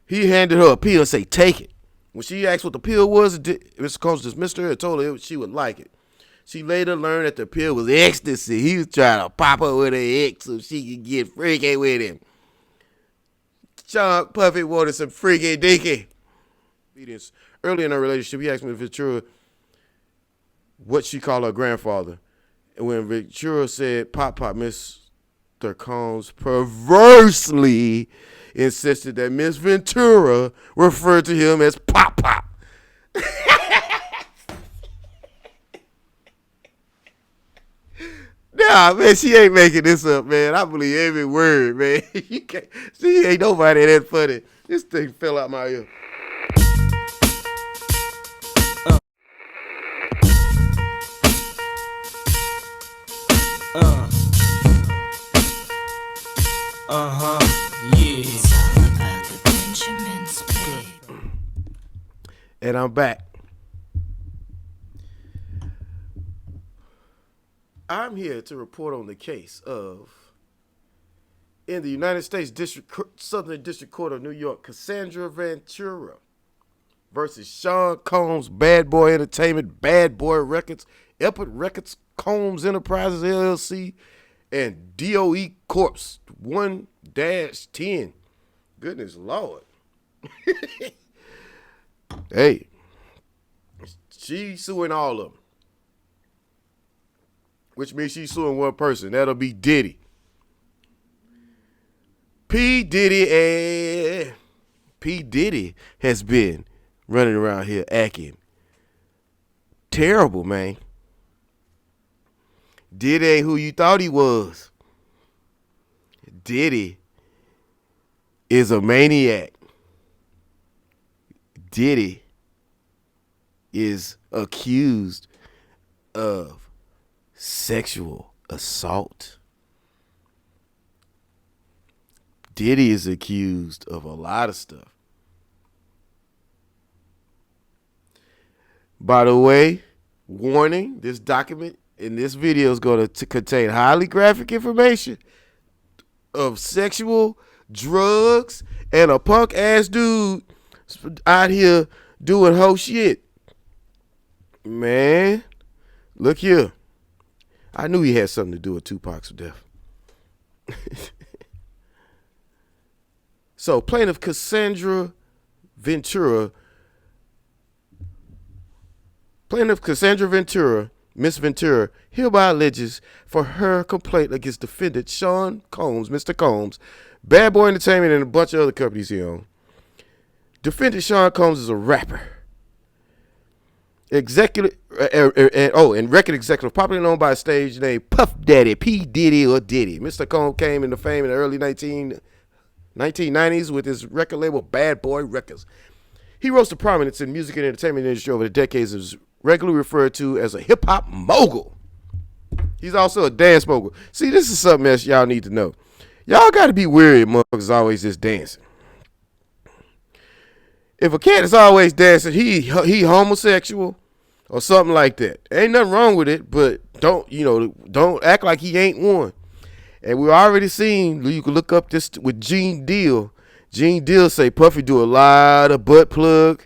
He handed her a pill and say, take it. When she asked what the pill was, Mr. Combs dismissed her and told her she would like it. She later learned that the pill was ecstasy. He was trying to pop her with an X so she could get freaky with him. Sean Puffy wanted some freaky dicky. Early in her relationship, he asked me Ventura what she called her grandfather. And when Ventura said Pop Pop, Mr. Combs perversely insisted that Miss Ventura referred to him as Pop Pop. Nah, man, she ain't making this up, man. I believe every word, man. You can't. She ain't nobody that funny. This thing fell out my ear. And I'm back. I'm here to report on the case of, in the United States Southern District Court of New York, Cassandra Ventura versus Sean Combs, Bad Boy Entertainment, Bad Boy Records, Epic Records, Combs Enterprises LLC, and DOE Corps 1-10. Goodness Lord. Hey, she's suing all of them. Which means she's suing one person. That'll be Diddy. P. Diddy has been running around here acting terrible, man. Diddy ain't who you thought he was. Diddy is a maniac. Diddy is accused of sexual assault. Diddy is accused of a lot of stuff. By the way, warning, this document in this video is going to contain highly graphic information of sexual, drugs, and a punk ass dude out here doing whole shit. Man, look here. I knew he had something to do with Tupac's death. So, plaintiff Cassandra Ventura, Miss Ventura, hereby alleges for her complaint against defendant Sean Combs, Mr. Combs, Bad Boy Entertainment, and a bunch of other companies he owns. Defendant Sean Combs is a rapper, executive, and record executive, popularly known by a stage name Puff Daddy, P. Diddy, or Diddy. Mr. Combs came into fame in the early 1990s with his record label Bad Boy Records. He rose to prominence in music and entertainment industry over the decades and is regularly referred to as a hip-hop mogul. He's also a dance mogul. See, this is something else y'all need to know. Y'all got to be weary of motherfuckers always just dancing. If a cat is always dancing, he homosexual or something like that. Ain't nothing wrong with it, but don't act like he ain't one. And we already seen, you can look up this with Gene Deal. Gene Deal say Puffy do a lot of butt plug,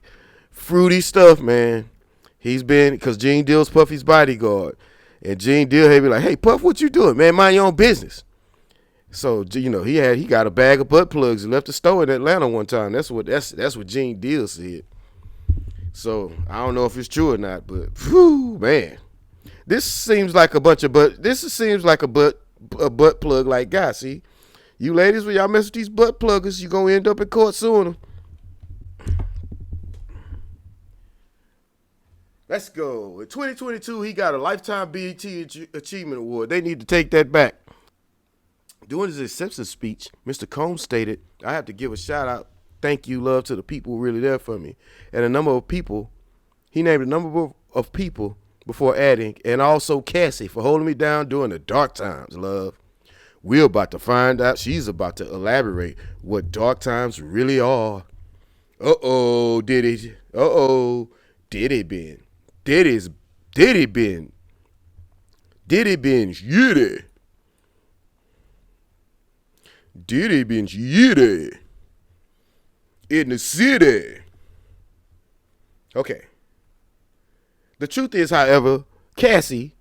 fruity stuff, man. He's been, because Gene Deal's Puffy's bodyguard. And Gene Deal, he be like, hey, Puff, what you doing, man? Mind your own business. So, he got a bag of butt plugs and left the store in Atlanta one time. That's what Gene Deal said. So, I don't know if it's true or not, but, whew, man. This seems like a butt plug like guy. See, you ladies, when y'all mess with these butt pluggers, you gonna end up in court suing them. Let's go. In 2022, he got a Lifetime BET Achievement Award. They need to take that back. During his acceptance speech, Mr. Combs stated, I have to give a shout out, thank you, love to the people who really there for me. And a number of people, he named a number of people before adding, and also Cassie for holding me down during the dark times, love. We're about to find out, she's about to elaborate what dark times really are. Uh-oh, Diddy. Uh-oh, Diddy been. Diddy been yitty. Diddy been yitty. in the city. Okay. The truth is, however, Cassie,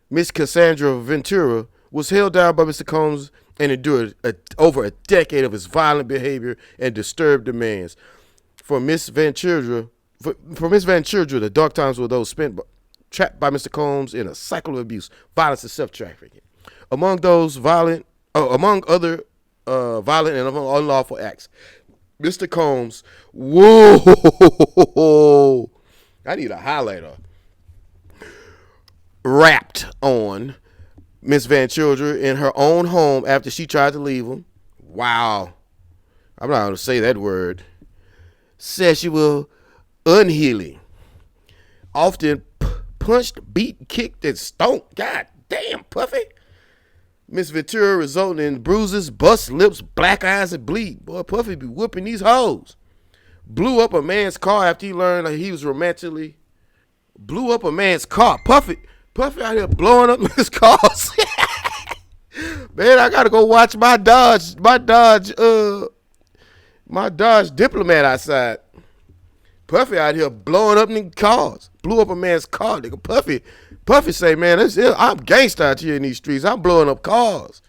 Miss Cassandra Ventura, was held down by Mr. Combs and endured over a decade of his violent behavior and disturbed demands. For Miss Ventura, the dark times were those spent trapped by Mr. Combs in a cycle of abuse, violence, and self-trafficking. Among other violent and unlawful acts, Mr. Combs, whoa, I need a highlighter, rapped on Miss Ventura in her own home after she tried to leave him. Wow. I'm not going to say that word. Sexual unhealing. Often punched, beat, kicked, and stomped. God damn, Puffy. Miss Ventura resulting in bruises, bust lips, black eyes, and bleed. Boy, Puffy be whooping these hoes. Blew up a man's car after he learned that he was romantically. Blew up a man's car. Puffy out here blowing up his cars. Man, I gotta go watch my Dodge Diplomat outside. Puffy out here blowing up nigga cars. Blew up a man's car, nigga. Puffy say, man, I'm gangsta out here in these streets. I'm blowing up cars.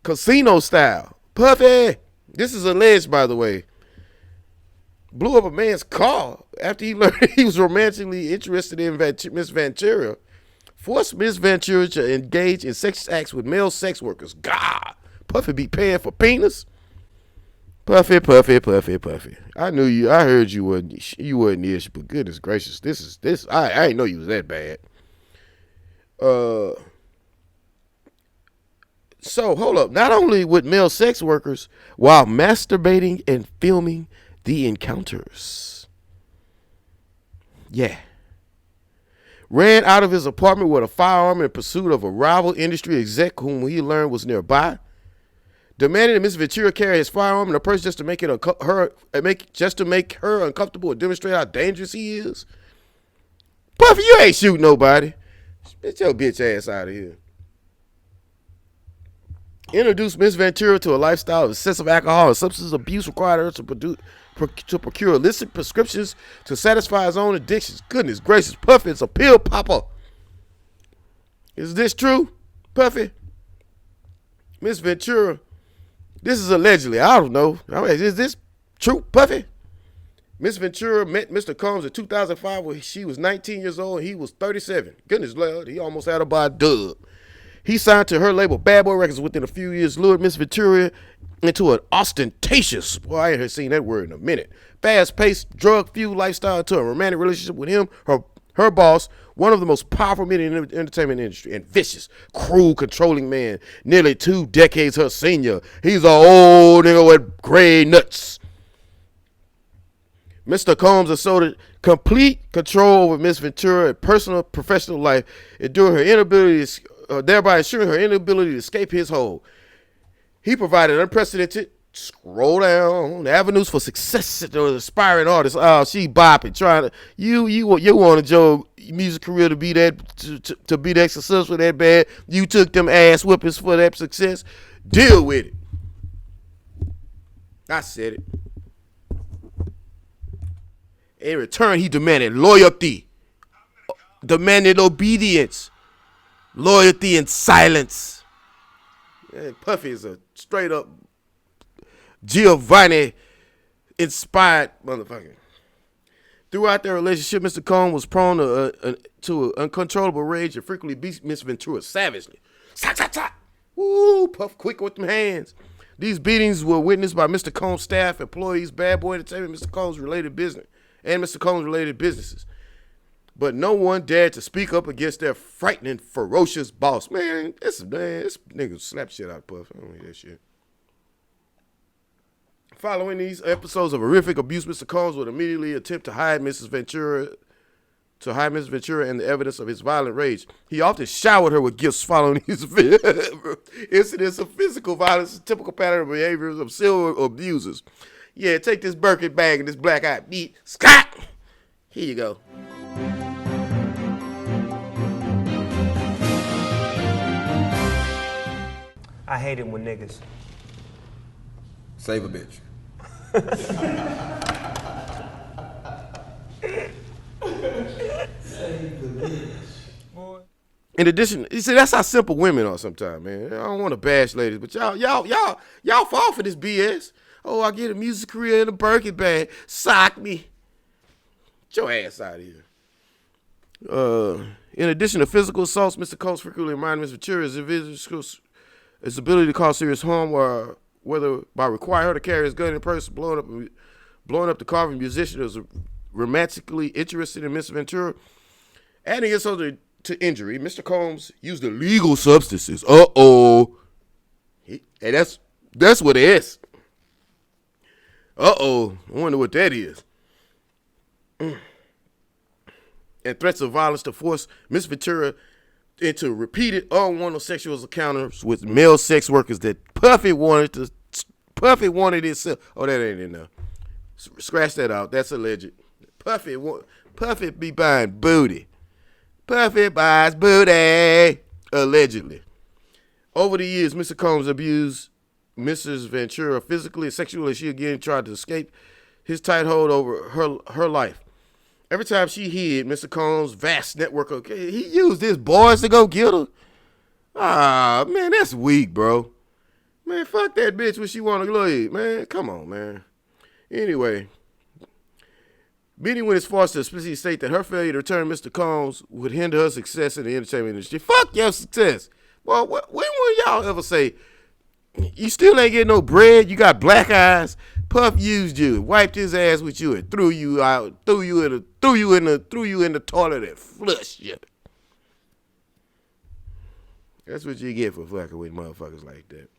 Casino style. Puffy. This is alleged, by the way. Blew up a man's car after he learned he was romantically interested in Miss Ventura. Forced Miss Ventura to engage in sex acts with male sex workers. God, Puffy be paying for penis. Puffy. I knew you. I heard you wasn't ish, but goodness gracious, this. I didn't know you was that bad. So hold up. Not only with male sex workers, while masturbating and filming the encounters. Yeah. Ran out of his apartment with a firearm in pursuit of a rival industry exec whom he learned was nearby. Demanded that Miss Ventura carry his firearm in a purse just to make her uncomfortable and demonstrate how dangerous he is. Puffy, you ain't shooting nobody. Get your bitch ass out of here. Introduced Miss Ventura to a lifestyle of excessive alcohol and substance abuse, required her to procure illicit prescriptions to satisfy his own addictions. Goodness gracious, Puffy is a pill popper. Is this true, Puffy? Miss Ventura, this is allegedly. I don't know. Is this true, Puffy? Miss Ventura met Mr. Combs in 2005 when she was 19 years old and he was 37. Goodness Lord, he almost had her by a dub. He signed to her label Bad Boy Records within a few years, lured Miss Ventura into an ostentatious, boy, I ain't seen that word in a minute, fast-paced, drug-fueled lifestyle into a romantic relationship with him, her boss, one of the most powerful men in the entertainment industry, and vicious, cruel, controlling man, nearly 2 decades her senior. He's an old nigga with gray nuts. Mr. Combs asserted complete control over Miss Ventura in personal, professional life, thereby ensuring her inability to escape his hold. He provided unprecedented, scroll down, avenues for success to aspiring artists. Oh, she bopping, trying to, you wanted your music career to be that, to be that successful, that bad. You took them ass whippings for that success. Deal with it. I said it. In return, he demanded loyalty, demanded obedience, loyalty and silence. Man, Puffy is a straight up Giovanni inspired motherfucker. Throughout their relationship, Mr. Combs was prone to uncontrollable rage and frequently beat Miss Ventura savagely. Woo, Puff quick with them hands. These beatings were witnessed by Mr. Combs' staff, employees, Bad Boy Entertainment, Mr. Combs' related business, and Mr. Combs' related businesses. But no one dared to speak up against their frightening, ferocious boss. Man, this nigga slap shit out of Puff. I don't hear that shit. Following these episodes of horrific abuse, Mr. Combs would immediately attempt to hide Miss Ventura and the evidence of his violent rage. He often showered her with gifts following these incidents of physical violence, a typical pattern of behaviors of serial abusers. Yeah, take this Birkin bag and this black-eyed beat. Scott! Here you go. I hate it when niggas save a bitch. In addition, you see, that's how simple women are sometimes, man. I don't want to bash ladies, but y'all fall for this BS. Oh, I get a music career in a Birkin bag. Sock me. Get your ass out of here. In addition to physical assaults, Mr. Combs frequently reminded Ms. Ventura his ability to cause serious harm, whether by requiring her to carry his gun in person, blowing up the carving musician who was romantically interested in Ms. Ventura, adding insult to injury. Mr. Combs used illegal substances. Hey, that's what it is. I wonder what that is. And threats of violence to force Miss Ventura into repeated unwanted sexual encounters with male sex workers that Puffy wanted himself. Oh, that ain't enough. Scratch that out. That's alleged. Puffy be buying booty. Puffy buys booty. Allegedly. Over the years, Mr. Combs abused Mrs. Ventura physically and sexually. She again tried to escape his tight hold over her life. Every time she hid, Mr. Combs' vast network he used his boys to go get her. Ah, man, that's weak, bro. Man, fuck that bitch when she want to leave, man. Come on, man. Anyway, Biddy went as far as to explicitly state that her failure to return Mr. Combs would hinder her success in the entertainment industry. Fuck your success. Well, when will y'all ever say, you still ain't getting no bread, you got black eyes, Puff used you, wiped his ass with you, and threw you out, threw you in the toilet and flushed you. That's what you get for fucking with motherfuckers like that.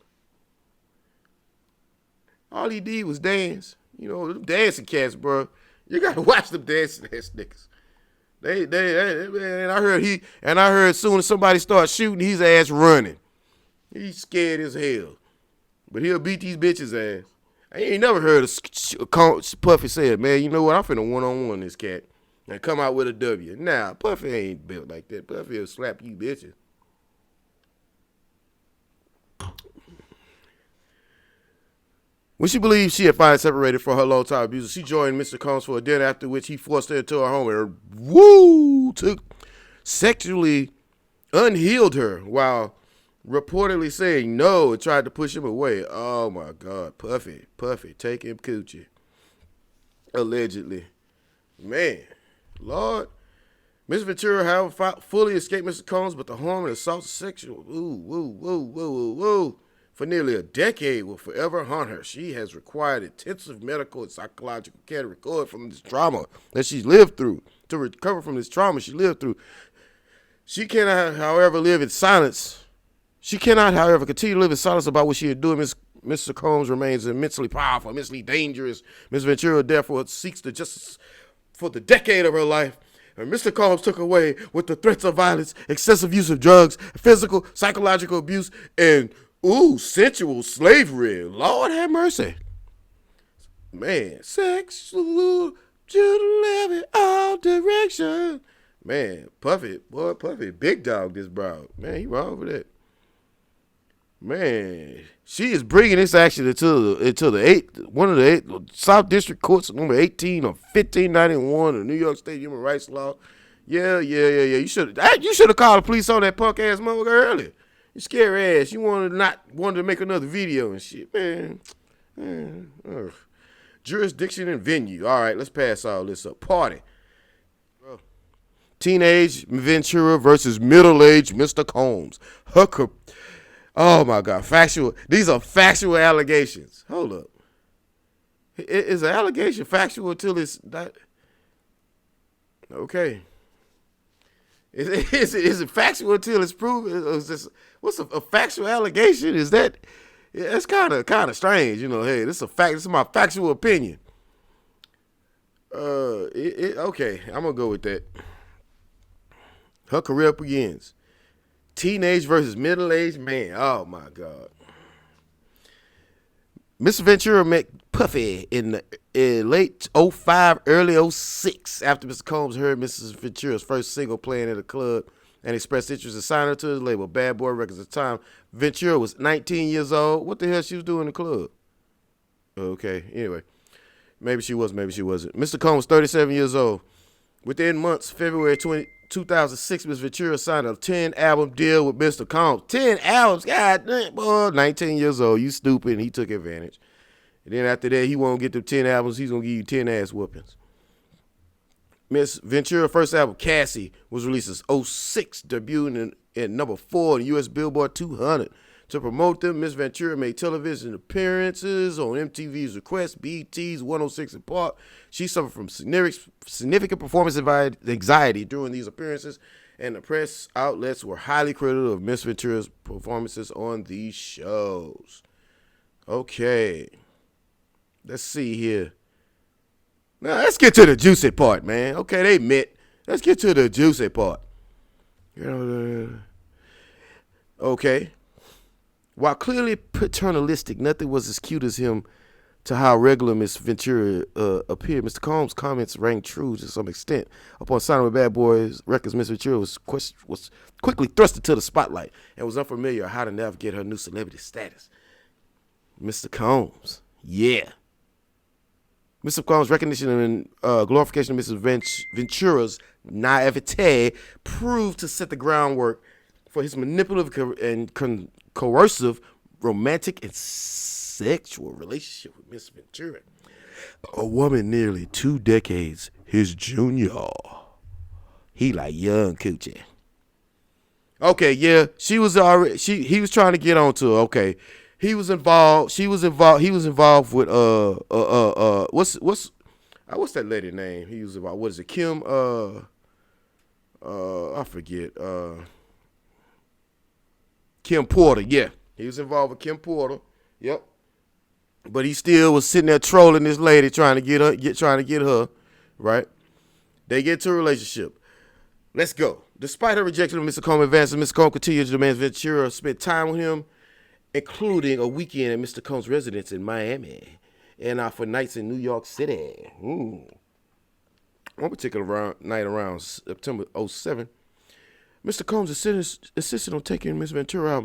All he did was dance. You know, them dancing cats, bro. You gotta watch them dancing ass niggas. They man, I heard as soon as somebody starts shooting, his ass running. He's scared as hell. But he'll beat these bitches' ass. I ain't never heard of Puffy said, man, you know what? I'm finna one-on-one this cat and come out with a W. Nah, Puffy ain't built like that. Puffy will slap you bitches. When she believed she had finally separated from her long-time abuser, she joined Mr. Combs for a dinner, after which he forced her into her home and sexually unhealed her while reportedly saying no and tried to push him away. Oh my God, Puffy, take him coochie. Allegedly. Man, Lord. Miss Ventura, however, fully escaped Mr. Combs, but the harm and assault sexual, for nearly a decade will forever haunt her. She has required intensive medical and psychological care to recover from this trauma that she's lived through. To recover from this trauma she lived through. She cannot, however, live in silence. She cannot, however, continue to live in silence about what she is doing. Mr. Combs remains immensely powerful, immensely dangerous. Miss Ventura, therefore, seeks the justice for the decade of her life. And Mr. Combs took away with the threats of violence, excessive use of drugs, physical, psychological abuse, and sensual slavery. Lord have mercy. Man, sexual to live in all direction. Man, Puffy, big dog this bro. Man, he wrong for that. Man, she is bringing this action into one of the eight South District Courts, number 18 of 1591 of New York State Human Rights Law. Yeah. You should have called the police on that punk ass motherfucker earlier. You scary ass. You wanted to make another video and shit, man. Ugh. Jurisdiction and venue. All right, let's pass all this up. Party. Bro. Teenage Ventura versus middle-aged Mr. Combs. Oh my God, factual. These are factual allegations. Hold up. Is an allegation factual until it's not? Okay. Is it factual until it's proven? What's a factual allegation? Is that? Yeah, that's kind of strange, you know. Hey, this is a fact. This is my factual opinion. Okay, I'm gonna go with that. Her career begins. Teenage versus middle-aged man. Oh my God. Mr. Ventura met Puffy in late 05, early 06, after Mr. Combs heard Mrs. Ventura's first single playing at a club and expressed interest in signing her to his label, Bad Boy Records. At the time, Ventura was 19 years old. What the hell she was doing in the club? Okay, anyway. Maybe she was, maybe she wasn't. Mr. Combs, 37 years old. Within months, February 2006, Miss Ventura signed a 10-album deal with Mr. Combs. 10 albums? God damn, boy, 19 years old. You stupid. And he took advantage. And then after that, he won't get them 10 albums. He's going to give you 10 ass whoopings. Miss Ventura's first album, Cassie, was released as 06, debuting at number 4 on the U.S. Billboard 200. To promote them, Miss Ventura made television appearances on MTV's request, BET's 106 in Park. She suffered from significant performance anxiety during these appearances, and the press outlets were highly critical of Miss Ventura's performances on these shows. Okay. Let's see here. Now, let's get to the juicy part, man. Okay, they met. Let's get to the juicy part. Okay. While clearly paternalistic, nothing was as cute as him to how regular Miss Ventura appeared. Mr. Combs' comments rang true to some extent. Upon signing with Bad Boys Records, Miss Ventura was quickly thrust into the spotlight and was unfamiliar how to navigate her new celebrity status. Mr. Combs, yeah. Mr. Combs' recognition and glorification of Mrs. Ventura's naivete proved to set the groundwork for his manipulative and coercive, romantic, and sexual relationship with Miss Ventura, a woman nearly 2 decades his junior. He like young coochie. Okay, yeah, she was already. He was trying to get onto her. Okay, he was involved. She was involved. He was involved with what's that lady name? He was involved. What is it? Kim. I forget. Kim Porter, yeah. He was involved with Kim Porter. Yep. But he still was sitting there trolling this lady, trying to get her, right? They get to a relationship. Let's go. Despite her rejection of Mr. Combs' advances, Mr. Combs continued to demand Ventura spend time with him, including a weekend at Mr. Combs' residence in Miami and for nights in New York City. One particular night around September 07, Mr. Combs insisted on taking Miss Ventura out.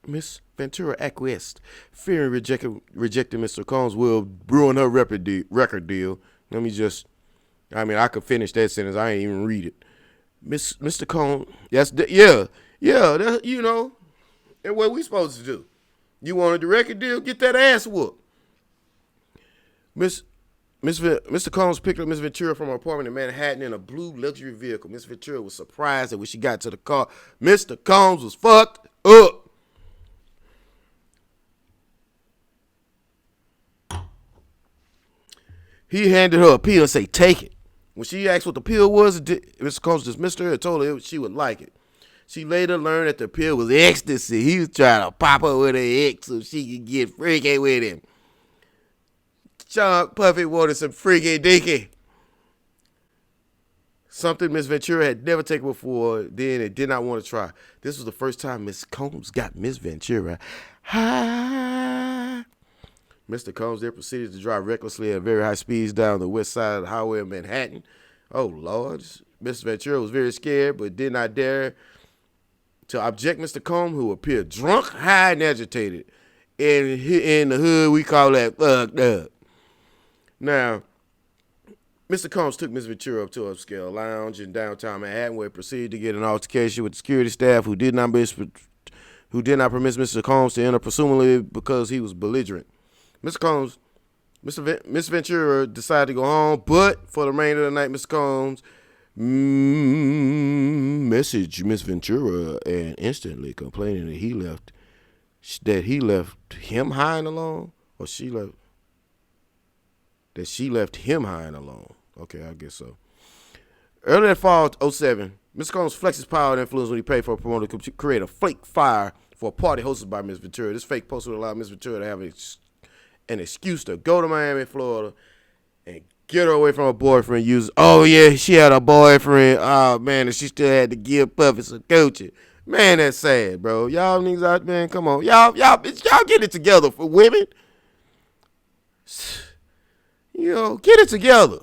Miss Ventura acquiesced, fearing rejecting Mr. Combs will ruin her record deal. I could finish that sentence. I ain't even read it. Mr. Combs, and what we supposed to do? You wanted the record deal? Get that ass whooped. Mr. Combs picked up Miss Ventura from her apartment in Manhattan in a blue luxury vehicle. Miss Ventura was surprised that when she got to the car, Mr. Combs was fucked up. He handed her a pill and said, "Take it." When she asked what the pill was, Mr. Combs dismissed her and told her she would like it. She later learned that the pill was ecstasy. He was trying to pop her with an X so she could get freaky with him. Puffy wanted some freaky dicky. Something Miss Ventura had never taken before then and did not want to try. This was the first time Miss Combs got Miss Ventura high. Mr. Combs then proceeded to drive recklessly at very high speeds down the west side of the highway of Manhattan. Oh, Lord. Miss Ventura was very scared but did not dare to object Mr. Combs, who appeared drunk, high, and agitated. In the hood, we call that fucked up. Now, Mr. Combs took Miss Ventura up to an upscale lounge in downtown Manhattan, where he proceeded to get an altercation with the security staff who did not permit Mr. Combs to enter, presumably because he was belligerent. Miss Ventura decided to go home, but for the remainder of the night, Mr. Combs messaged Miss Ventura and instantly complaining that he left him high and alone, or she left him high and alone. Okay, I guess so. Early that fall of 07, Mr. Combs flexed his power and influence when he paid for a promoter to create a fake fire for a party hosted by Miss Ventura. This fake poster would allow Miss Ventura to have an excuse to go to Miami, Florida, and get her away from her boyfriend. She had a boyfriend. Oh, man, and she still had to give Puffy some coaching. Man, that's sad, bro. Y'all niggas out, man, come on. Y'all get it together for women. Get it together.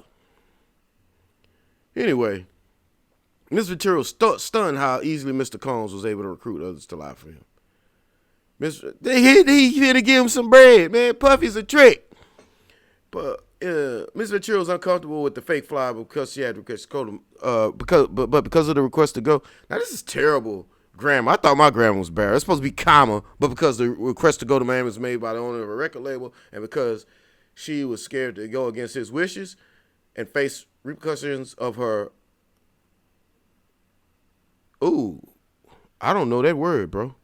Anyway, Miss Ventura was stunned how easily Mr. Combs was able to recruit others to lie for him. He here to give him some bread, man. Puffy's a trick. But Miss Ventura was uncomfortable with the fake fly because she had requested to go because of the request to go. Now this is terrible grammar. I thought my grammar was bad. It's supposed to be comma, but because the request to go to Miami was made by the owner of a record label, and because she was scared to go against his wishes and face repercussions of her. Ooh, I don't know that word, bro.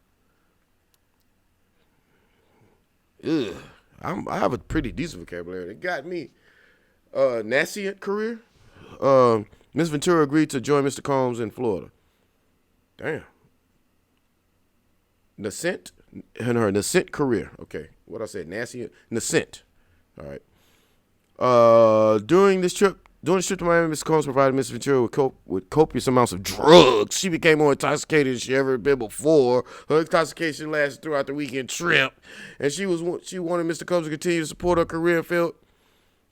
Ugh. I have a pretty decent vocabulary. It got me. Nascent career. Miss Ventura agreed to join Mr. Combs in Florida. Damn. Nascent in her nascent career. Okay, what I said, nascent. All right. During this trip to Miami, Mr. Combs provided Miss Ventura with copious amounts of drugs. She became more intoxicated than she ever been before. Her intoxication lasted throughout the weekend trip, and she wanted Mr. Combs to continue to support her career and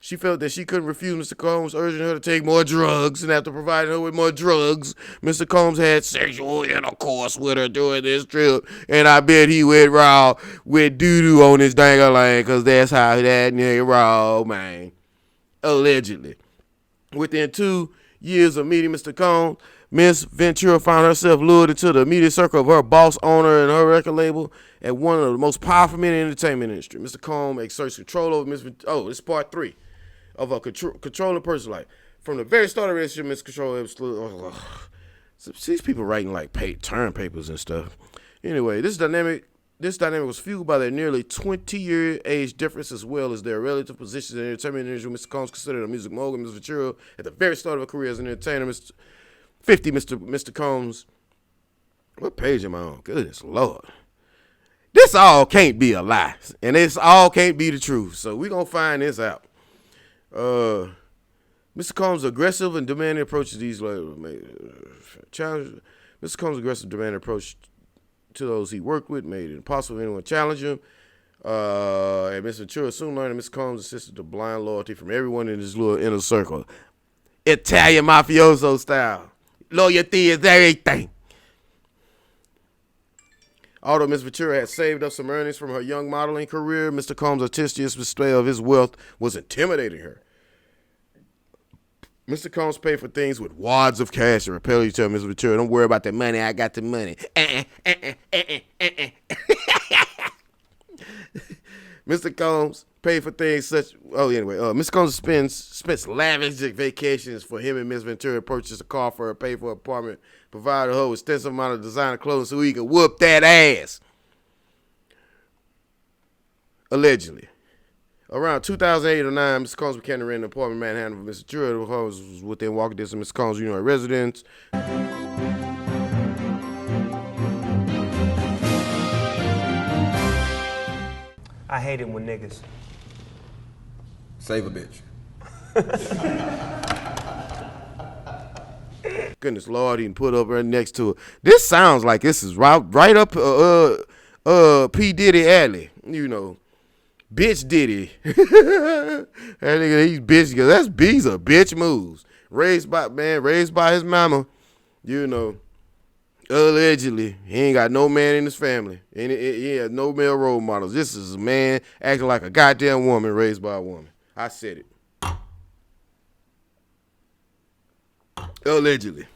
she felt that she couldn't refuse Mr. Combs, urging her to take more drugs, and after providing her with more drugs, Mr. Combs had sexual intercourse with her during this trip, and I bet he went raw with doo-doo on his dang-a-lang, because that's how that nigga raw, man. Allegedly. Within 2 years of meeting Mr. Combs, Miss Ventura found herself lured into the immediate circle of her boss owner and her record label at one of the most powerful men in the entertainment industry. Mr. Combs exerts control over Miss Ventura. Oh, this is part 3 of a controlling person. Like, from the very start of the relationship, Miss Control these people writing like term papers and stuff. Anyway, this dynamic was fueled by their nearly 20-year age difference as well as their relative positions in the entertainment industry. Mr. Combs considered a music mogul. Ms. Ventura, at the very start of her career as an entertainer, Mr. Combs. What page am I on? Goodness Lord. This all can't be a lie, and this all can't be the truth. So we're going to find this out. Mr. Combs' aggressive and demanding approach to these challenges. Mr. Combs' aggressive, demanding approach to those he worked with made it impossible for anyone to challenge him. And Mr. Ventura soon learned that Mr. Combs insisted to blind loyalty from everyone in his little inner circle. Italian mafioso style. Loyalty is everything. Although Ms. Ventura had saved up some earnings from her young modeling career, Mr. Combs' artistic display of his wealth was intimidating her. Mr. Combs paid for things with wads of cash and repeatedly told Ms. Ventura, "Don't worry about the money, I got the money." Mr. Combs paid for things such. Mr. Combs spends lavish vacations for him and Ms. Ventura, purchased a car for her, paid for an apartment, provided her with extensive amount of designer clothing so he could whoop that ass. Allegedly. Around 2008 or 9, Mr. Combs began to rent an apartment in Manhattan for Mr. Ventura. The home was within walking distance of Mr. Combs' residence. I hate it when niggas save a bitch. Goodness Lord, he can put up right next to it. This sounds like this is right up P. Diddy alley. You know, bitch Diddy. That nigga, he's bitch because these are bitch moves. Raised by his mama. You know, allegedly, he ain't got no man in his family. And he has no male role models. This is a man acting like a goddamn woman raised by a woman. I said it. Allegedly.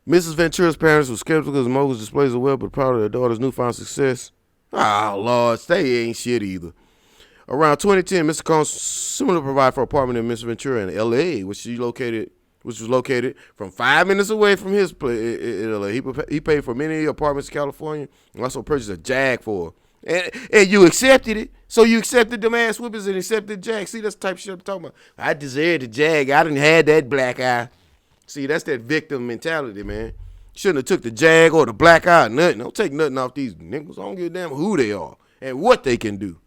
Mrs. Ventura's parents were skeptical as Mogul's displays of wealth, but proud of their daughter's newfound success. Oh, Lord, they ain't shit either. Around 2010, Mr. Combs similarly provided for an apartment in Miss Ventura in L.A., which was located from 5 minutes away from his place in L.A. He paid for many apartments in California and also purchased a Jag for her. And you accepted it. So you accepted them ass whippers and accepted Jag. See, that's the type of shit I'm talking about. I deserved the Jag. I done had that black eye. See, that's that victim mentality, man. Shouldn't have took the Jag or the black eye or nothing. Don't take nothing off these niggas. I don't give a damn who they are and what they can do.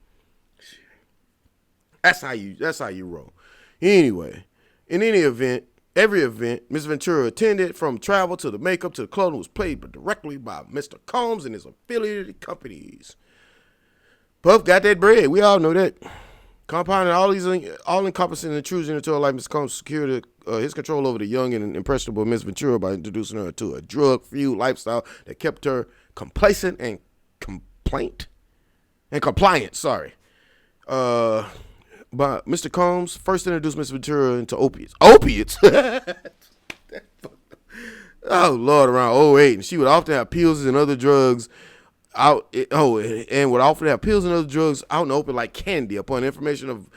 That's how you roll. Anyway, in every event Ms. Ventura attended, from travel to the makeup to the clothing, was paid directly by Mr. Combs and his affiliated companies. Puff got that bread. We all know that. Compounding all these all-encompassing intrusion into her life, Mr. Combs secured his control over the young and impressionable Miss Ventura by introducing her to a drug-fueled lifestyle that kept her complacent and compliant. But Mr. Combs first introduced Mr. Ventura into opiates. Opiates? Oh, Lord, around '08. And she would often have pills and other drugs out. And would often have pills and other drugs out in the open like candy. Upon information of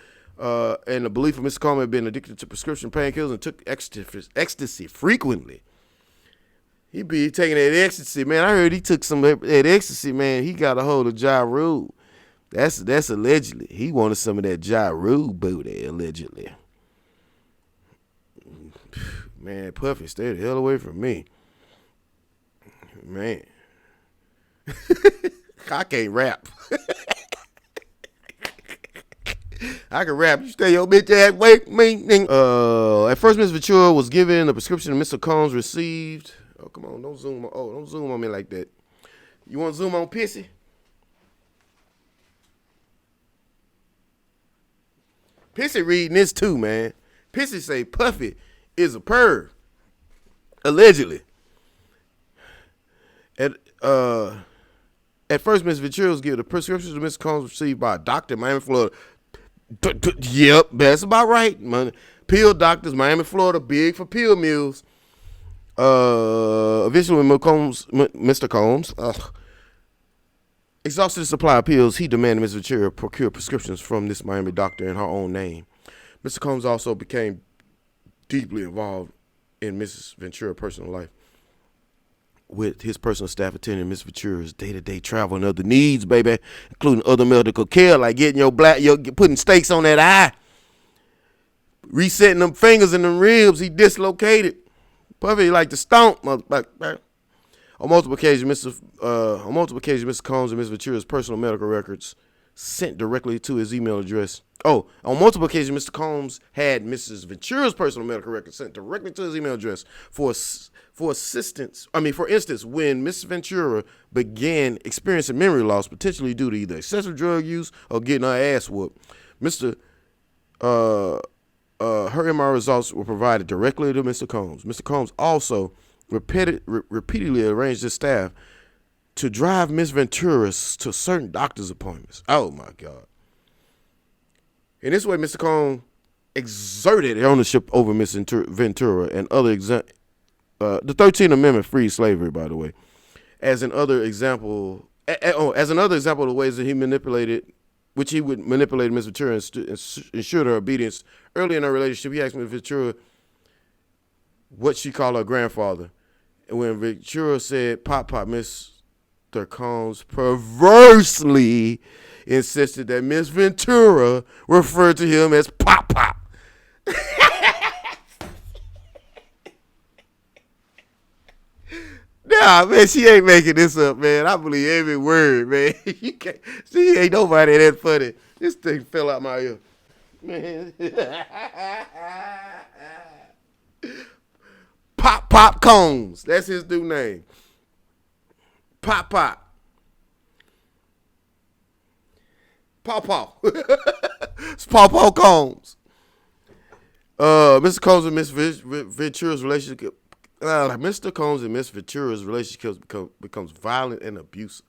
and the belief of Mr. Combs had been addicted to prescription painkillers and took ecstasy frequently. He be taking that ecstasy, man. I heard he took some of that ecstasy, man. He got a hold of Ja Rule. That's allegedly. He wanted some of that Ja Rule booty, allegedly. Man, Puffy, stay the hell away from me. Man. I can't rap. I can rap. You stay your bitch ass away from me. At first, Miss Ventura was given a prescription Mr. Combs received. Oh, come on. Don't zoom on. Oh, don't zoom on me like that. You want to zoom on Pissy? Pissy reading this too, man. Pissy say Puffy is a perv. Allegedly. At first, Miss Ventura was given a prescription to Mr. Combs received by a doctor in Miami, Florida. Yep, that's about right. Pill doctors, Miami, Florida, big for pill mills. Eventually, Mr. Combs exhausted the supply of pills. He demanded Ms. Ventura procure prescriptions from this Miami doctor in her own name. Mr. Combs also became deeply involved in Mrs. Ventura's personal life, with his personal staff attending Ms. Ventura's day-to-day travel and other needs, baby, including other medical care, like getting putting stakes on that eye, resetting them fingers and them ribs he dislocated. Puffy like to stomp, motherfucker. On multiple occasions, Mr. Combs and Ms. Ventura's personal medical records sent directly to his email address. On multiple occasions, Mr. Combs had Mrs. Ventura's personal medical records sent directly to his email address for instance, when Mrs. Ventura began experiencing memory loss, potentially due to either excessive drug use or getting her ass whooped, her MRI results were provided directly to Mr. Combs. Mr. Combs also repeatedly arranged his staff to drive Miss Ventura to certain doctor's appointments. Oh, my God. In this way, Mr. Combs exerted ownership over Miss Ventura and other the 13th Amendment frees slavery, by the way, as another example of the ways that he manipulated Miss Ventura and ensured her obedience. Early in our relationship, he asked Miss Ventura what she called her grandfather. And when Ventura said Pop, Mr. Combs perversely insisted that Miss Ventura referred to him as Pop. Nah, man, she ain't making this up, man. I believe every word, man. She ain't nobody that funny. This thing fell out my ear. Man. Pop Combs. That's his new name. Pop. Paw. It's Paw Combs. Mr. Combs and Miss Ventura's relationship. Mr. Combs and Miss Ventura's relationship becomes violent and abusive.